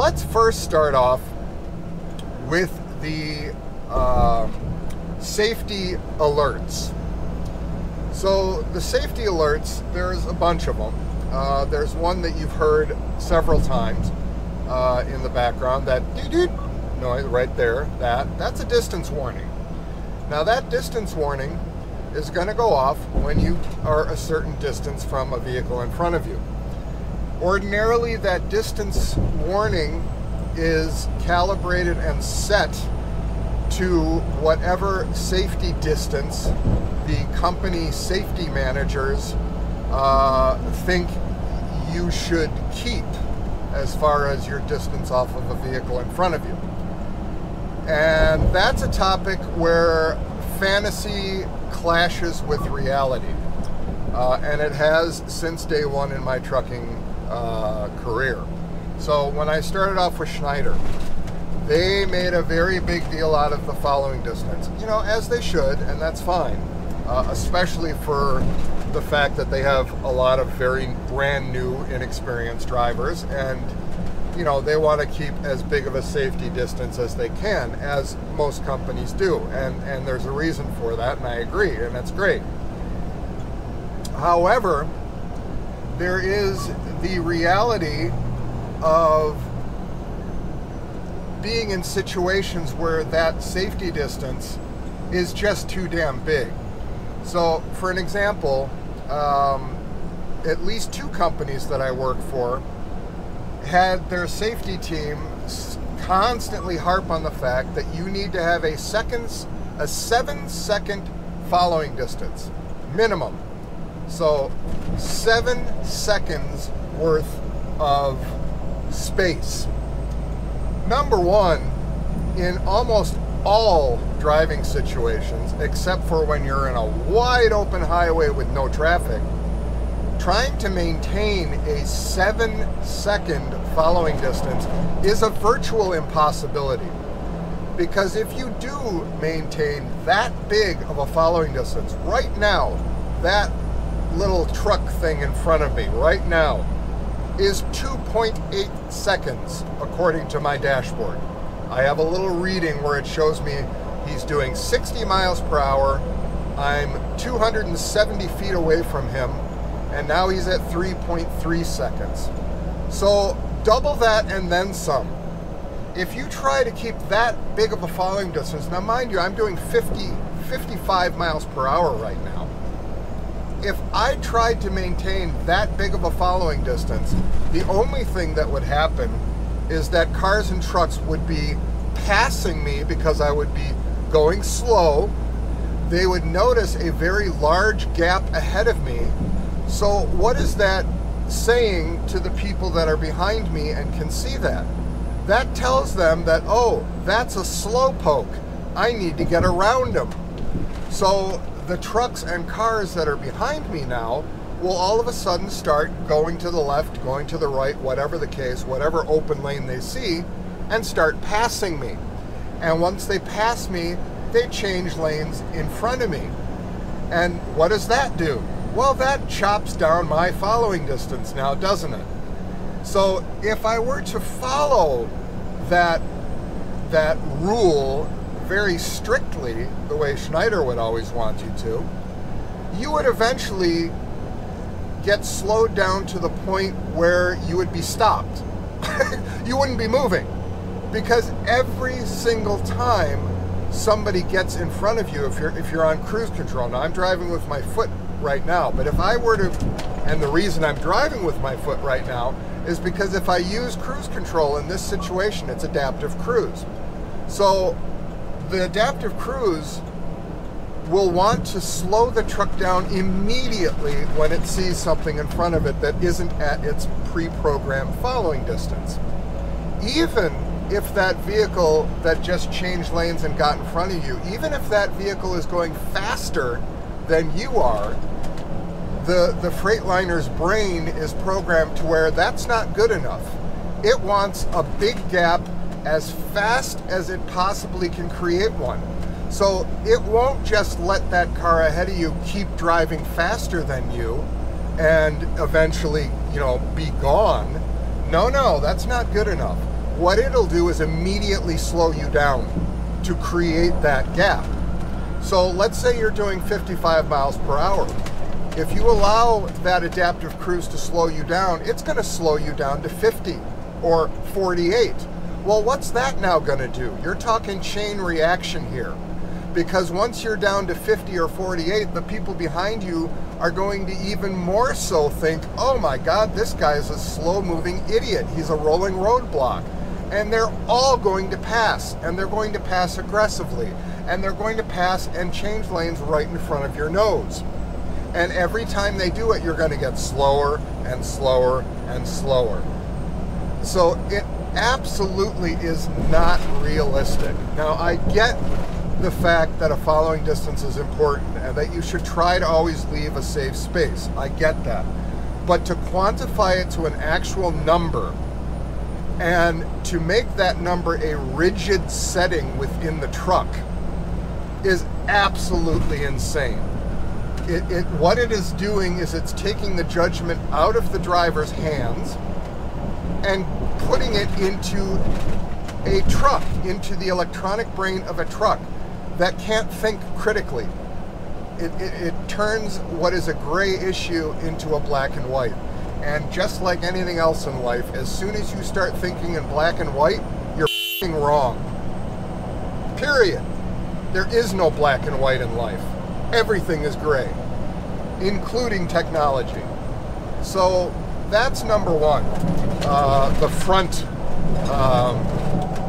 let's first start off with the safety alerts. So the safety alerts, there's a bunch of them. There's one that you've heard several times in the background, that doo-doo noise right there, that's a distance warning. Now that distance warning is going to go off when you are a certain distance from a vehicle in front of you. Ordinarily, that distance warning is calibrated and set to whatever safety distance the company safety managers think you should keep as far as your distance off of a vehicle in front of you. And that's a topic where fantasy clashes with reality. And it has since day one in my trucking career. So when I started off with Schneider, they made a very big deal out of the following distance. You know, as they should, and that's fine. Especially for the fact that they have a lot of very brand new, inexperienced drivers, and you know, they want to keep as big of a safety distance as they can, as most companies do, and there's a reason for that, and I agree, and that's great. However, there is the reality of being in situations where that safety distance is just too damn big. So, for an example, at least two companies that I work for had their safety team constantly harp on the fact that you need to have a 7-second following distance, minimum. So 7 seconds worth of space. Number one, in almost all driving situations, except for when you're in a wide open highway with no traffic, trying to maintain a 7-second following distance is a virtual impossibility. Because if you do maintain that big of a following distance, right now, that little truck thing in front of me right now is 2.8 seconds according to my dashboard. I have a little reading where it shows me he's doing 60 miles per hour. I'm 270 feet away from him, and now he's at 3.3 seconds. So double that and then some. If you try to keep that big of a following distance, now mind you, I'm doing 55 miles per hour right now. If I tried to maintain that big of a following distance, the only thing that would happen is that cars and trucks would be passing me because I would be going slow. They would notice a very large gap ahead of me. So what is that saying to the people that are behind me and can see that? That tells them that, oh, that's a slow poke. I need to get around them. So the trucks and cars that are behind me now will all of a sudden start going to the left, going to the right, whatever the case, whatever open lane they see, and start passing me. And once they pass me, they change lanes in front of me. And what does that do? Well, that chops down my following distance now, doesn't it? So if I were to follow that rule very strictly, the way Schneider would always want you to, you would eventually get slowed down to the point where you would be stopped. You wouldn't be moving, because every single time somebody gets in front of you, if you're on cruise control, now I'm driving with my foot right now, but if I were to, and the reason I'm driving with my foot right now is because if I use cruise control in this situation, it's adaptive cruise. So the adaptive cruise will want to slow the truck down immediately when it sees something in front of it that isn't at its pre-programmed following distance. Even if that vehicle that just changed lanes and got in front of you, even if that vehicle is going faster than you are, the Freightliner's brain is programmed to where that's not good enough. It wants a big gap as fast as it possibly can create one. So it won't just let that car ahead of you keep driving faster than you and eventually, you know, be gone. No, that's not good enough. what it'll do is immediately slow you down to create that gap. So let's say you're doing 55 miles per hour. If you allow that adaptive cruise to slow you down, it's going to slow you down to 50 or 48. Well, what's that now going to do? You're talking chain reaction here. Because once you're down to 50 or 48, the people behind you are going to even more so think, oh my God, this guy is a slow-moving idiot. He's a rolling roadblock. And they're all going to pass, and they're going to pass aggressively, and they're going to pass and change lanes right in front of your nose. And every time they do it, you're going to get slower and slower and slower. So it absolutely is not realistic. Now, I get the fact that a following distance is important and that you should try to always leave a safe space. I get that. But to quantify it to an actual number and to make that number a rigid setting within the truck is absolutely insane. What it is doing is it's taking the judgment out of the driver's hands and putting it into a truck, into the electronic brain of a truck that can't think critically. It turns what is a gray issue into a black and white. And just like anything else in life, as soon as you start thinking in black and white, you're f***ing wrong. Period. There is no black and white in life. Everything is gray, including technology. So that's number one, the front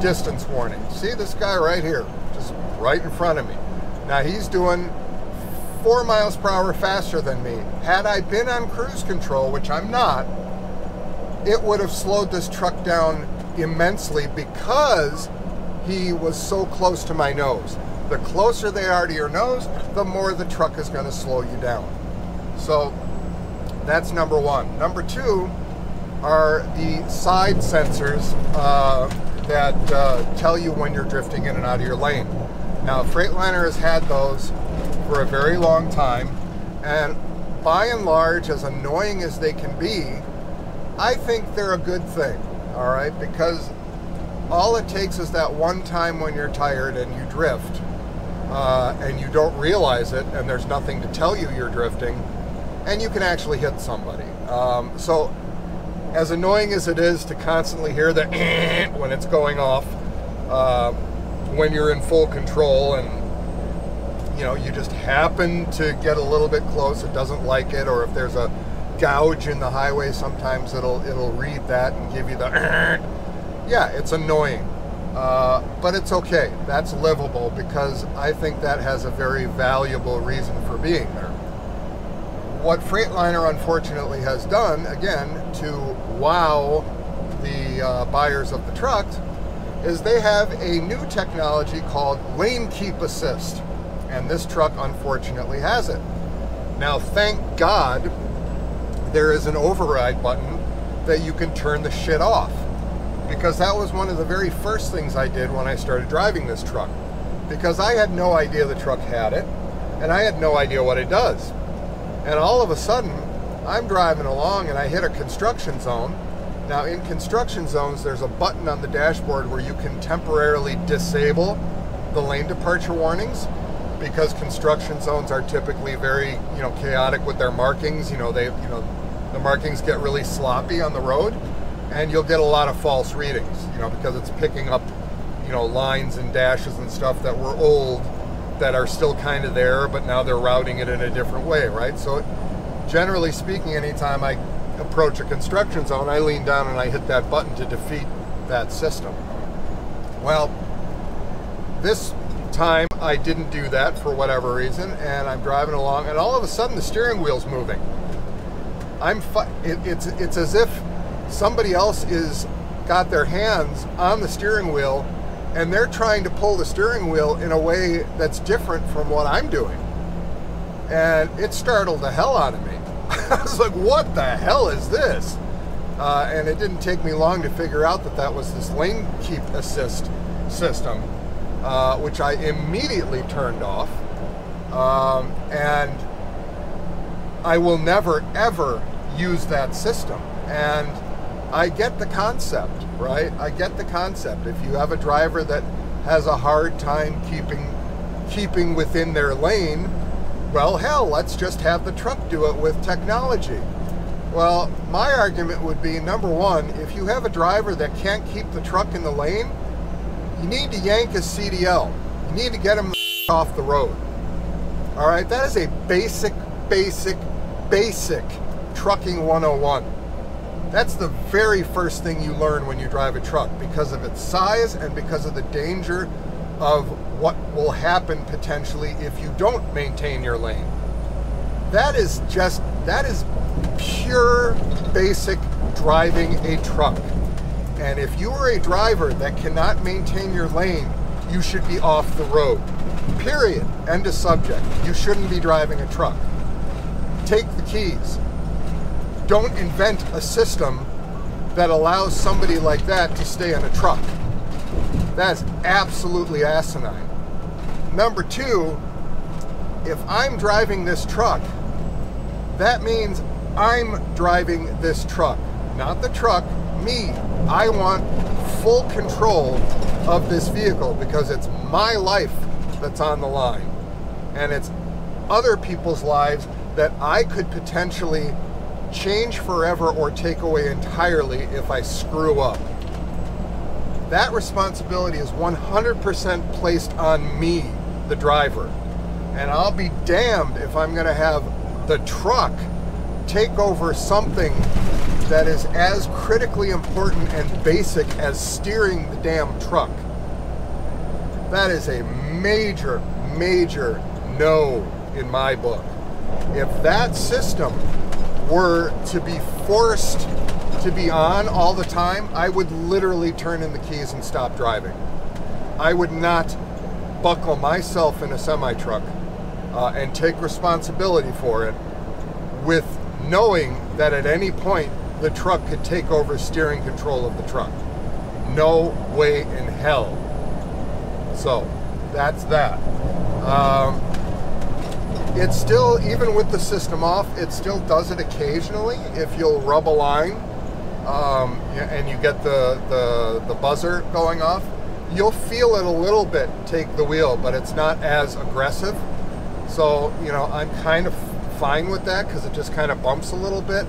distance warning. See this guy right here, just right in front of me. Now he's doing 4 miles per hour faster than me. Had I been on cruise control, which I'm not, it would have slowed this truck down immensely because he was so close to my nose. The closer they are to your nose, the more the truck is going to slow you down. So that's number one. Number two are the side sensors that tell you when you're drifting in and out of your lane. Now, Freightliner has had those for a very long time, and by and large, as annoying as they can be, I think they're a good thing, all right? Because all it takes is that one time when you're tired and you drift, and you don't realize it, and there's nothing to tell you you're drifting, and you can actually hit somebody. So as annoying as it is to constantly hear the when it's going off, when you're in full control and you know you just happen to get a little bit close, it doesn't like it, or if there's a gouge in the highway, sometimes it'll read that and give you the yeah, it's annoying. But it's okay. That's livable because I think that has a very valuable reason for being there. What Freightliner unfortunately has done, again, to wow the buyers of the trucks, is they have a new technology called lane keep assist. And this truck unfortunately has it. Now, thank God there is an override button that you can turn the shit off. Because that was one of the very first things I did when I started driving this truck. Because I had no idea the truck had it, and I had no idea what it does. And all of a sudden, I'm driving along and I hit a construction zone. Now, in construction zones, there's a button on the dashboard where you can temporarily disable the lane departure warnings, because construction zones are typically very, chaotic with their markings. The markings get really sloppy on the road. And you'll get a lot of false readings, because it's picking up, lines and dashes and stuff that were old that are still kind of there, but now they're routing it in a different way, right? So generally speaking, anytime I approach a construction zone, I lean down and I hit that button to defeat that system. Well, this time I didn't do that for whatever reason, and I'm driving along, and all of a sudden the steering wheel's moving. It's as if somebody else is got their hands on the steering wheel and they're trying to pull the steering wheel in a way that's different from what I'm doing. And it startled the hell out of me. I was like, what the hell is this? And it didn't take me long to figure out that that was this lane keep assist system, which I immediately turned off. And I will never, ever use that system. And I get the concept. right? I get the concept. If you have a driver that has a hard time keeping within their lane, well, hell, let's just have the truck do it with technology. Well, my argument would be, number one, if you have a driver that can't keep the truck in the lane, you need to yank his CDL. You need to get him off the road. All right, that is a basic trucking 101. That's the very first thing you learn when you drive a truck, because of its size and because of the danger of what will happen potentially if you don't maintain your lane. That is pure basic driving a truck. And if you are a driver that cannot maintain your lane, you should be off the road. Period. End of subject. You shouldn't be driving a truck. Take the keys. Don't invent a system that allows somebody like that to stay in a truck. That's absolutely asinine. Number two, if I'm driving this truck, that means I'm driving this truck, not the truck, me. I want full control of this vehicle because it's my life that's on the line, and it's other people's lives that I could potentially change forever or take away entirely if I screw up. That responsibility is 100% placed on me, the driver. And I'll be damned if I'm going to have the truck take over something that is as critically important and basic as steering the damn truck. That is a major no in my book. If that system were to be forced to be on all the time, I would literally turn in the keys and stop driving. I would not buckle myself in a semi-truck and take responsibility for it with knowing that at any point the truck could take over steering control of the truck. No way in hell. So that's that. It still, even with the system off, it still does it occasionally. If you'll rub a line and you get the buzzer going off, you'll feel it a little bit take the wheel, but it's not as aggressive. So, you know, I'm kind of fine with that because it just kind of bumps a little bit.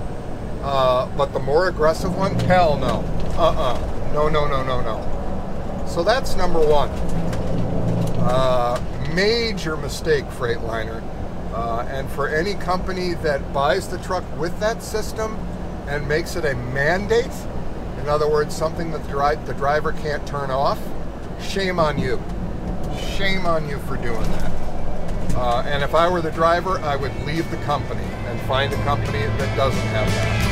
But the more aggressive one, hell no. No. So that's number one. Major mistake, Freightliner. And for any company that buys the truck with that system and makes it a mandate, in other words, something that the driver can't turn off, shame on you. Shame on you for doing that. And if I were the driver, I would leave the company and find a company that doesn't have that.